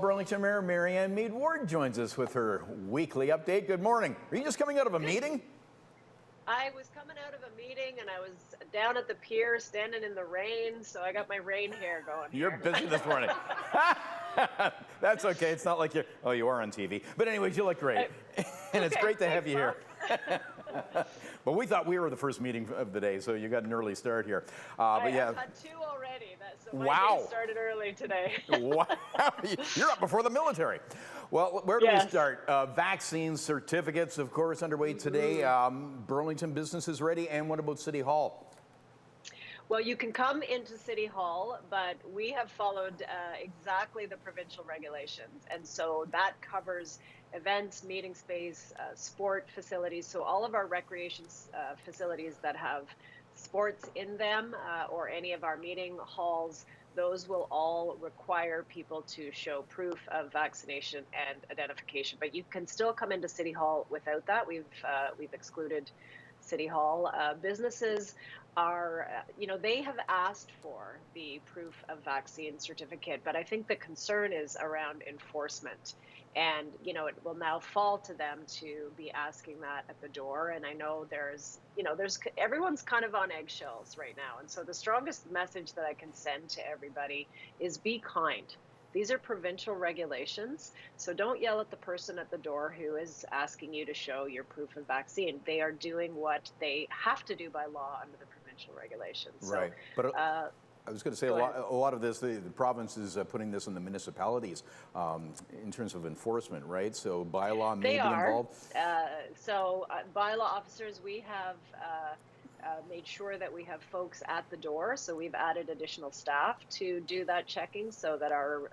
Burlington Mayor Marianne Meed Ward joins us with her weekly update. Good morning. Are you just coming out of a meeting? I was coming out of a meeting and I was down at the pier standing in the rain, so I got my rain hair going here. You're busy this morning. That's okay. It's not like you are on TV. But anyways, you look great. And it's great to have you here. But we thought we were the first meeting of the day, so you got an early start here. I've had two already, so my day started early today. Wow, you're up before the military. Well, where do we start? Vaccine certificates, of course, underway today. Burlington businesses ready, and what about City Hall? Well, you can come into City Hall, but we have followed exactly the provincial regulations. And so that covers events, meeting space, sport facilities. So all of our recreation facilities that have sports in them or any of our meeting halls, those will all require people to show proof of vaccination and identification. But you can still come into City Hall without that. We've excluded City Hall. Businesses are, they have asked for the proof of vaccine certificate, but I think the concern is around enforcement. And, it will now fall to them to be asking that at the door. And I know everyone's kind of on eggshells right now. And so the strongest message that I can send to everybody is be kind. These are provincial regulations, so don't yell at the person at the door who is asking you to show your proof of vaccine. They are doing what they have to do by law under the provincial regulations. Right, but I was going to say a lot of this, the province is putting this in the municipalities in terms of enforcement, right? So bylaw may be involved. So bylaw officers, we have made sure that we have folks at the door. So we've added additional staff to do that checking so that our,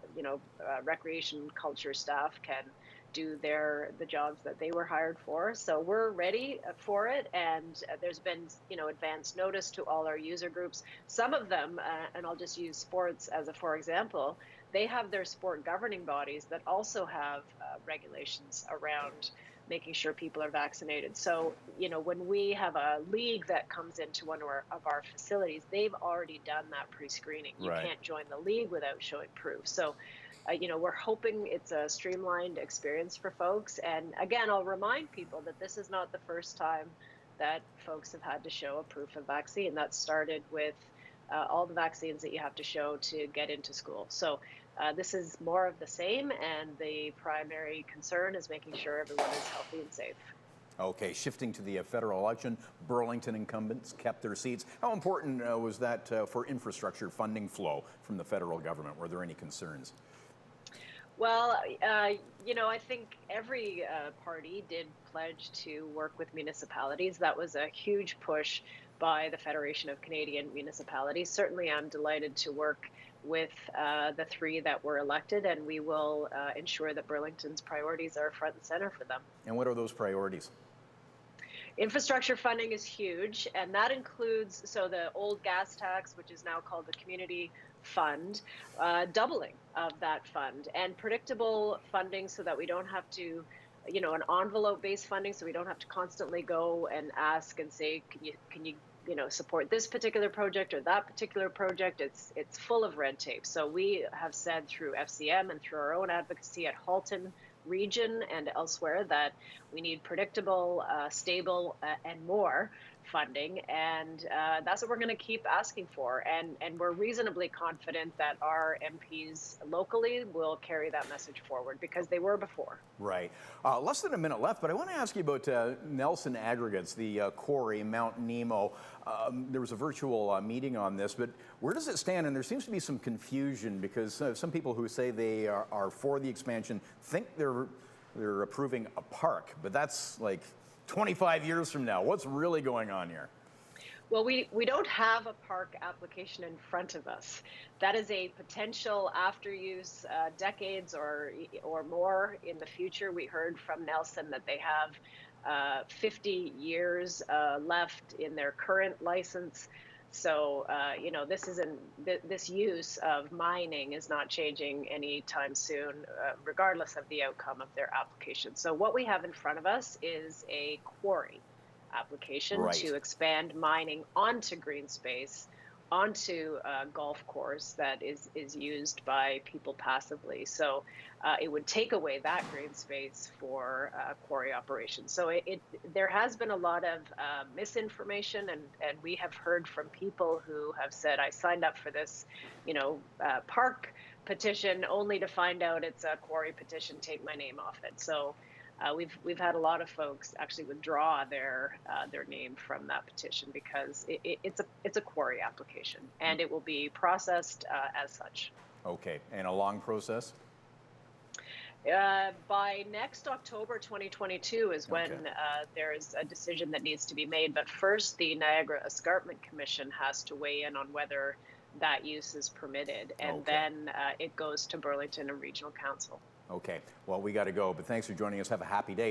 recreation culture staff can do the jobs that they were hired for. So we're ready for it. And there's been, advance notice to all our user groups. Some of them, and I'll just use sports as a for example, they have their sport governing bodies that also have regulations around making sure people are vaccinated. So, when we have a league that comes into one of our facilities, they've already done that pre-screening. You can't join the league without showing proof. So, we're hoping it's a streamlined experience for folks. And again, I'll remind people that this is not the first time that folks have had to show a proof of vaccine. That started with all the vaccines that you have to show to get into school. So this is more of the same, and the primary concern is making sure everyone is healthy and safe. Okay, shifting to the federal election, Burlington incumbents kept their seats. How important was that for infrastructure funding flow from the federal government? Were there any concerns? Well, I think every party did pledge to work with municipalities. That was a huge push by the Federation of Canadian Municipalities. Certainly, I'm delighted to work with the three that were elected, and we will ensure that Burlington's priorities are front and center for them. And what are those priorities? Infrastructure funding is huge, and that includes, the old gas tax, which is now called the Community Fund, doubling of that fund, and predictable funding so that we don't have to, an envelope-based funding, so we don't have to constantly go and ask and say, can you support this particular project or that particular project. It's full of red tape. So we have said through FCM and through our own advocacy at Halton region and elsewhere that we need predictable, stable, and more funding, and that's what we're going to keep asking for. And we're reasonably confident that our MPs locally will carry that message forward because they were before. Right. Less than a minute left, but I want to ask you about Nelson Aggregates, the quarry, Mount Nemo. There was a virtual meeting on this, but where does it stand? And there seems to be some confusion because some people who say they are for the expansion think they're approving a park, but that's like 25 years from now. What's really going on here? Well, we don't have a park application in front of us. That is a potential after use decades or more in the future. We heard from Nelson that they have 50 years left in their current license. So, this use of mining is not changing anytime soon, regardless of the outcome of their application. So what we have in front of us is a quarry application to expand mining onto green space onto a golf course that is used by people passively. So it would take away that green space for quarry operations. So there has been a lot of misinformation, and we have heard from people who have said, I signed up for this, park petition only to find out it's a quarry petition, take my name off it. So we've had a lot of folks actually withdraw their name from that petition because it's a quarry application, and it will be processed as such. Okay, and a long process? By next October 2022 is when there's a decision that needs to be made. But first, the Niagara Escarpment Commission has to weigh in on whether that use is permitted, and then it goes to Burlington and Regional Council. Okay, well, we got to go, but thanks for joining us. Have a happy day.